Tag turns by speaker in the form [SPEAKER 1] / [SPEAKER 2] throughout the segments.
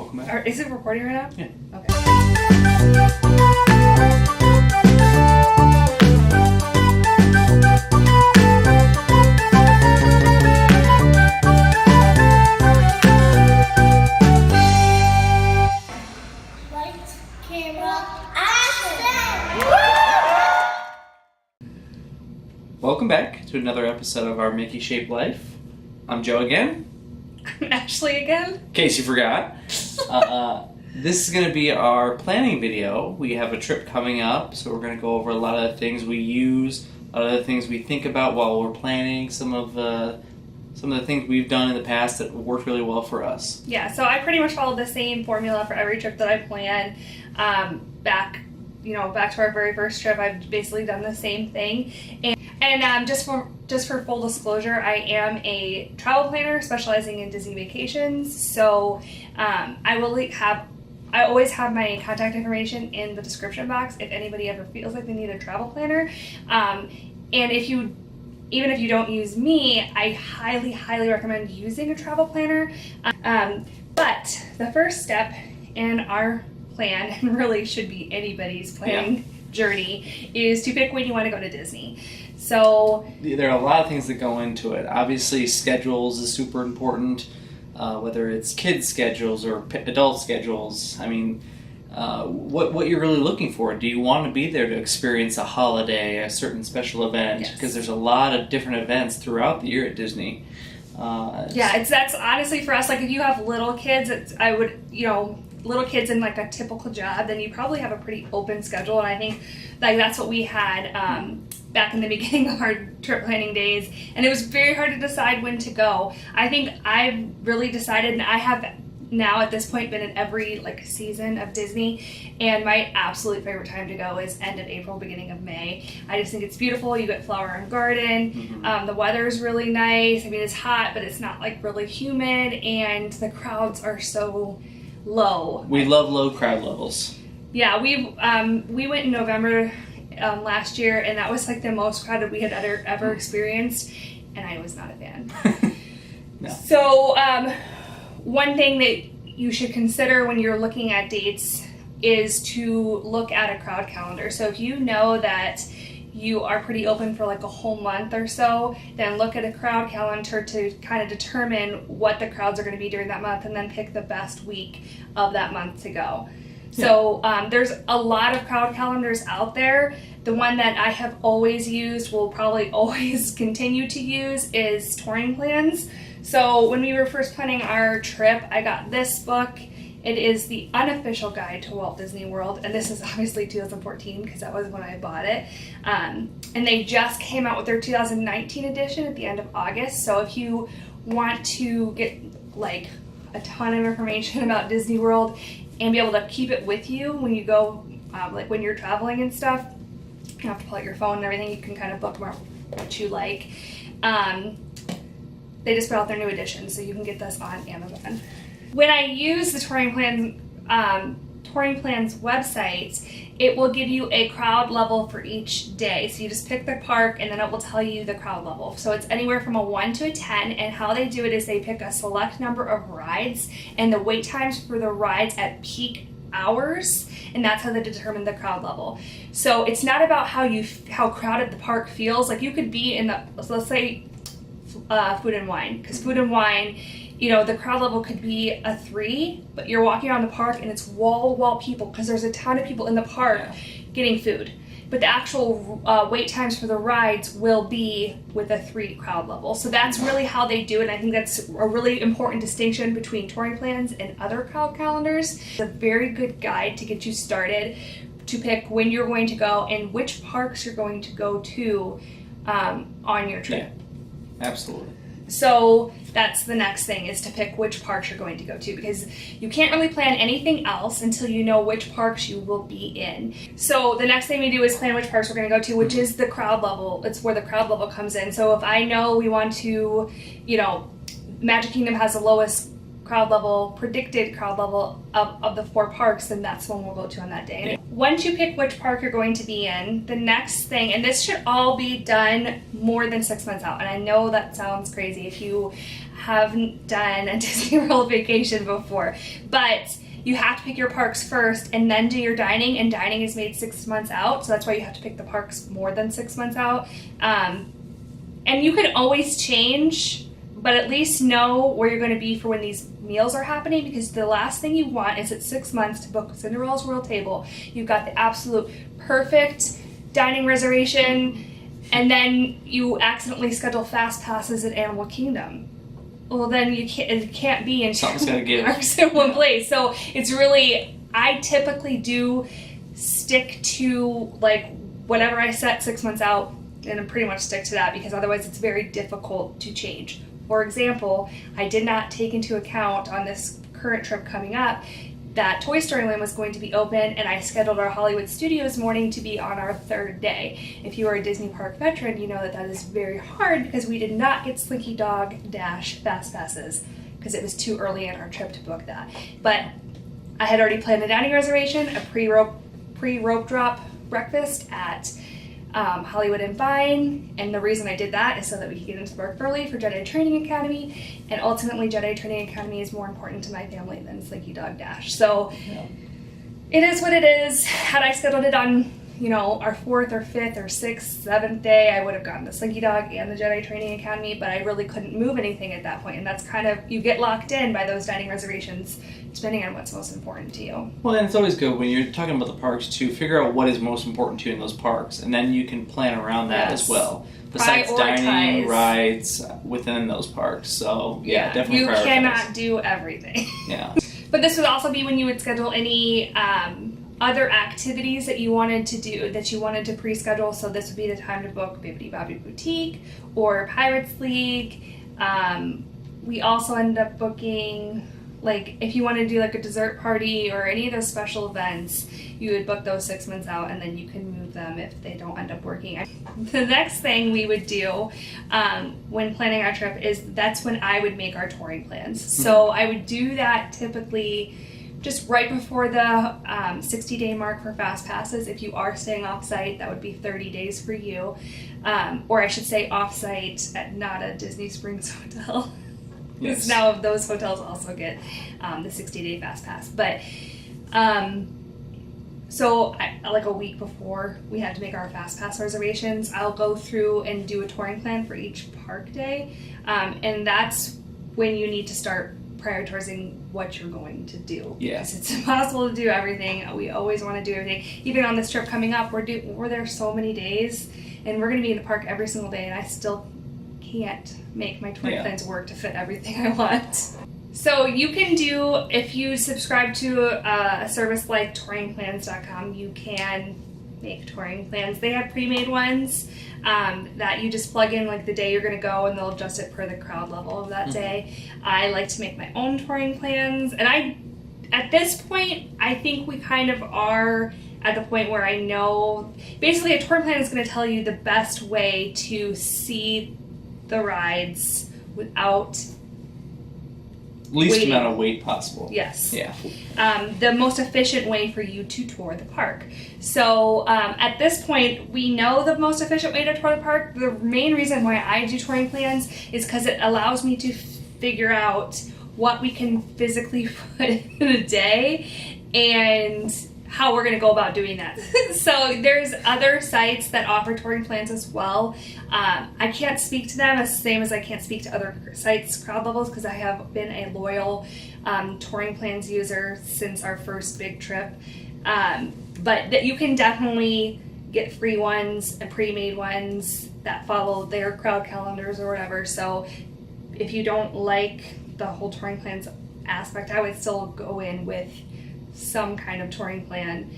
[SPEAKER 1] Welcome back.
[SPEAKER 2] Is it recording right now?
[SPEAKER 1] Yeah.
[SPEAKER 2] Okay.
[SPEAKER 3] Lights, camera, action!
[SPEAKER 1] Welcome back to another episode of our Mickey Shaped Life. I'm Joe again.
[SPEAKER 2] I'm Ashley again.
[SPEAKER 1] In case you forgot. This is going to be our planning video. We have a trip coming up, so we're going to go over a lot of the things we use, a lot of the things we think about while we're planning, some of the things we've done in the past that worked really well for us.
[SPEAKER 2] Yeah, so I pretty much followed the same formula for every trip that I plan. Back to our very first trip, I've basically done the same thing. And just for full disclosure, I am a travel planner specializing in Disney vacations. So I always have my contact information in the description box if anybody ever feels like they need a travel planner. And even if you don't use me, I highly, highly recommend using a travel planner. But the first step in our plan, and really should be anybody's planning journey, is to pick when you want to go to Disney. So
[SPEAKER 1] there are a lot of things that go into it. Obviously, schedules is super important, whether it's kids' schedules or adult schedules. I mean, what you're really looking for. Do you want to be there to experience a holiday, a certain special event?
[SPEAKER 2] Yes.
[SPEAKER 1] Because there's a lot of different events throughout the year at Disney.
[SPEAKER 2] That's honestly for us, like if you have little kids, little kids in like a typical job, then you probably have a pretty open schedule. And I think like that's what we had back in the beginning of our trip planning days. And it was very hard to decide when to go. I think I've really decided, and I have now at this point been in every like season of Disney, and my absolute favorite time to go is end of April, beginning of May. I just think it's beautiful. You get flower and garden.
[SPEAKER 1] Mm-hmm.
[SPEAKER 2] The weather's really nice. I mean, it's hot, but it's not like really humid, and the crowds are so low.
[SPEAKER 1] We love low crowd levels.
[SPEAKER 2] Yeah, we went in November last year, and that was like the most crowded we had ever experienced, and I was not a fan.
[SPEAKER 1] No.
[SPEAKER 2] So one thing that you should consider when you're looking at dates is to look at a crowd calendar. So if you know that you are pretty open for like a whole month or so, then look at a crowd calendar to kind of determine what the crowds are going to be during that month, and then pick the best week of that month to go.
[SPEAKER 1] Yeah.
[SPEAKER 2] So there's a lot of crowd calendars out there. The one that I have always used, will probably always continue to use, is Touring Plans. So when we were first planning our trip, I got this book. It is the unofficial guide to Walt Disney World, and this is obviously 2014 because that was when I bought it. And they just came out with their 2019 edition at the end of August. So if you want to get like a ton of information about Disney World and be able to keep it with you when you go, like when you're traveling and stuff, you don't have to pull out your phone and everything. You can kind of bookmark what you like. They just put out their new edition, so you can get this on Amazon. When I use the Touring Plans website, it will give you a crowd level for each day. So you just pick the park, and then it will tell you the crowd level. So it's anywhere from a 1 to a 10, and how they do it is they pick a select number of rides and the wait times for the rides at peak hours, and that's how they determine the crowd level. So it's not about how crowded the park feels. Like you could be in the, let's say, Food and Wine, because Food and Wine, the crowd level could be a 3, but you're walking around the park and it's wall people because there's a ton of people in the park getting food. But the actual wait times for the rides will be with a 3 crowd level. So that's really how they do it. And I think that's a really important distinction between Touring Plans and other crowd calendars. It's a very good guide to get you started, to pick when you're going to go and which parks you're going to go to on your trip.
[SPEAKER 1] Yeah. Absolutely.
[SPEAKER 2] So that's the next thing, is to pick which parks you're going to go to, because you can't really plan anything else until you know which parks you will be in. So the next thing we do is plan which parks we're going to go to, which is the crowd level. It's where the crowd level comes in. So if I know we want to, Magic Kingdom has the lowest predicted crowd level of the 4 parks, then that's the one we'll go to on that day. And once you pick which park you're going to be in, the next thing, and this should all be done more than 6 months out, and I know that sounds crazy if you haven't done a Disney World vacation before, but you have to pick your parks first and then do your dining, and dining is made 6 months out, so that's why you have to pick the parks more than 6 months out. And you can always change, but at least know where you're going to be for when these meals are happening, because the last thing you want is at 6 months to book Cinderella's Royal Table. You've got the absolute perfect dining reservation, and then you accidentally schedule fast passes at Animal Kingdom. Well, then it can't be in
[SPEAKER 1] Something's gotta give.
[SPEAKER 2] parks in one place. So it's really, I typically do stick to like whatever I set 6 months out, and I pretty much stick to that, because otherwise it's very difficult to change. For example, I did not take into account on this current trip coming up that Toy Story Land was going to be open, and I scheduled our Hollywood Studios morning to be on our 3rd day. If you are a Disney Park veteran, you know that that is very hard, because we did not get Slinky Dog Dash Fast Passes because it was too early in our trip to book that. But I had already planned a dining reservation, a pre-rope drop breakfast at Hollywood and Vine, and the reason I did that is so that we could get into the park early for Jedi Training Academy, and ultimately Jedi Training Academy is more important to my family than Slinky Dog Dash. So it is what it is. Had I scheduled it on, our 4th or 5th or 6th, 7th day, I would have gotten the Slinky Dog and the Jedi Training Academy, but I really couldn't move anything at that point, and that's kind of, you get locked in by those dining reservations depending on what's most important to you.
[SPEAKER 1] Well, and it's always good when you're talking about the parks to figure out what is most important to you in those parks, and then you can plan around that as well. Besides dining, rides within those parks. So yeah, definitely prioritize.
[SPEAKER 2] You cannot do everything.
[SPEAKER 1] Yeah.
[SPEAKER 2] But this would also be when you would schedule any other activities that you wanted to do, that you wanted to pre-schedule. So this would be the time to book Bibbidi Bobbidi Boutique or Pirates League. We also ended up booking, like, if you want to do like a dessert party or any of those special events, you would book those 6 months out, and then you can move them if they don't end up working. The next thing we would do when planning our trip is that's when I would make our touring plans. So I would do that typically just right before the 60-day mark for fast passes. If you are staying off-site, that would be 30 days for you. Or I should say off-site at not a Disney Springs hotel. Because now those hotels also get the 60-day fast pass. But so like a week before we had to make our fast pass reservations, I'll go through and do a touring plan for each park day. And that's when you need to start prioritizing what you're going to do. Because it's impossible to do everything. We always want to do everything. Even on this trip coming up, we're there so many days, and we're going to be in the park every single day, and I still can't make my touring plans work to fit everything I want. So you can do, if you subscribe to a service like touringplans.com, you can make touring plans. They have pre-made ones that you just plug in like the day you're going to go, and they'll adjust it per the crowd level of that day. I like to make my own touring plans, and at this point, I think we kind of are at the point where I know, basically a touring plan is going to tell you the best way to see the rides without
[SPEAKER 1] least amount of wait possible.
[SPEAKER 2] Yes.
[SPEAKER 1] Yeah.
[SPEAKER 2] The most efficient way for you to tour the park. So at this point, we know the most efficient way to tour the park. The main reason why I do touring plans is because it allows me to figure out what we can physically put in a day and how we're going to go about doing that. So there's other sites that offer touring plans as well. I can't speak to them as same as I can't speak to other sites' crowd levels, because I have been a loyal touring plans user since our first big trip. But that you can definitely get free ones and pre-made ones that follow their crowd calendars or whatever. So if you don't like the whole touring plans aspect, I would still go in with some kind of touring plan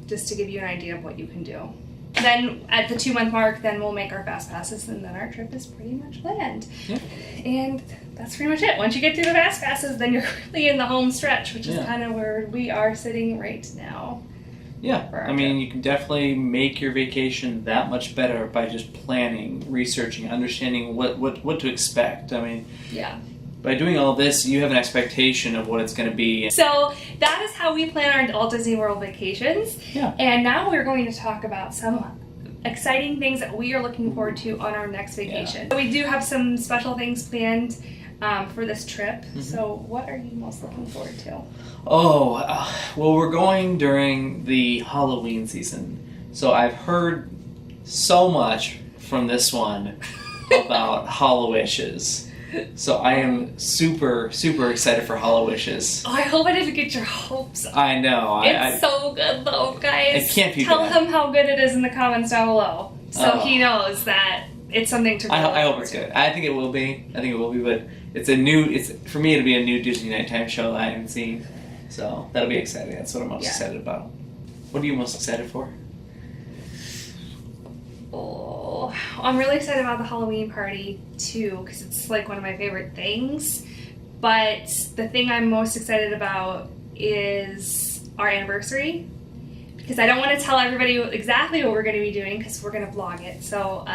[SPEAKER 2] just to give you an idea of what you can do. Then at the 2-month mark, then we'll make our fast passes, and then our trip is pretty much planned. And that's pretty much it. Once you get through the fast passes, then you're really in the home stretch, which is kind of where we are sitting right now. I mean, you can definitely make your vacation that much better by just planning, researching, understanding what to expect. I mean,
[SPEAKER 1] by doing all this, you have an expectation of what it's going to be.
[SPEAKER 2] So that is how we plan our Walt Disney World vacations.
[SPEAKER 1] Yeah.
[SPEAKER 2] And now we're going to talk about some exciting things that we are looking forward to on our next vacation.
[SPEAKER 1] Yeah.
[SPEAKER 2] We do have some special things planned for this trip. So what are you most looking forward to?
[SPEAKER 1] Oh, well, we're going during the Halloween season. So I've heard so much from this one about Hallowishes. So I am super, super excited for Hallowishes.
[SPEAKER 2] Oh, I hope I didn't get your hopes up.
[SPEAKER 1] I know.
[SPEAKER 2] It's so good though, guys.
[SPEAKER 1] It can't be
[SPEAKER 2] Tell
[SPEAKER 1] bad.
[SPEAKER 2] him how good it is in the comments down below, so
[SPEAKER 1] Oh.
[SPEAKER 2] he knows that it's something to.
[SPEAKER 1] I hope it's good. I think it will be. But it's for me. It'll be a new Disney nighttime show that I haven't seen. So that'll be exciting. That's what I'm most excited about. What are you most excited for?
[SPEAKER 2] Oh, I'm really excited about the Halloween party too, because it's like one of my favorite things. But the thing I'm most excited about is our anniversary, because I don't want to tell everybody exactly what we're going to be doing because we're going to vlog it. So,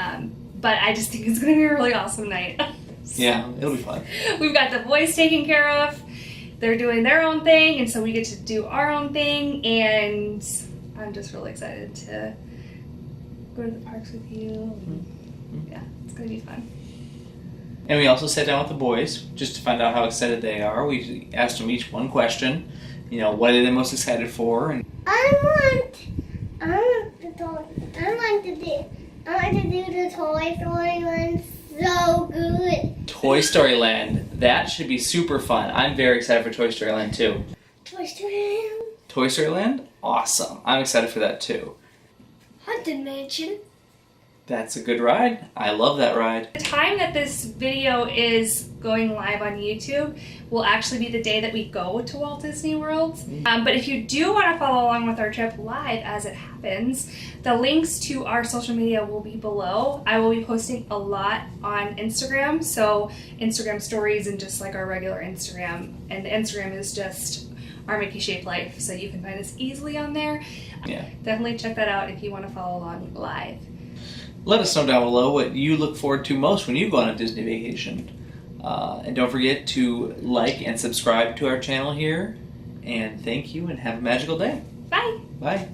[SPEAKER 2] but I just think it's going to be a really awesome night.
[SPEAKER 1] Yeah, it'll be fun.
[SPEAKER 2] We've got the boys taken care of. They're doing their own thing, and so we get to do our own thing. And I'm just really excited to go to the parks with you. Yeah, it's going to be fun.
[SPEAKER 1] And we also sat down with the boys just to find out how excited they are. We asked them each one question. You know, what are they most excited for? And
[SPEAKER 3] I want to do the Toy Story one so good.
[SPEAKER 1] Toy Story Land. That should be super fun. I'm very excited for Toy Story Land too.
[SPEAKER 3] Toy Story
[SPEAKER 1] Toy Story Land? Awesome. I'm excited for that too.
[SPEAKER 3] Haunted Mansion.
[SPEAKER 1] That's a good ride. I love that ride.
[SPEAKER 2] The time that this video is going live on YouTube will actually be the day that we go to Walt Disney World. But if you do want to follow along with our trip live as it happens, the links to our social media will be below. I will be posting a lot on Instagram, so Instagram stories and just like our regular Instagram. And the Instagram is just our Mickey Shaped Life, so you can find us easily on there.
[SPEAKER 1] Yeah.
[SPEAKER 2] Definitely check that out if you want to follow along live.
[SPEAKER 1] Let us know down below what you look forward to most when you go on a Disney vacation. And don't forget to like and subscribe to our channel here. And thank you and have a magical day.
[SPEAKER 2] Bye!
[SPEAKER 1] Bye.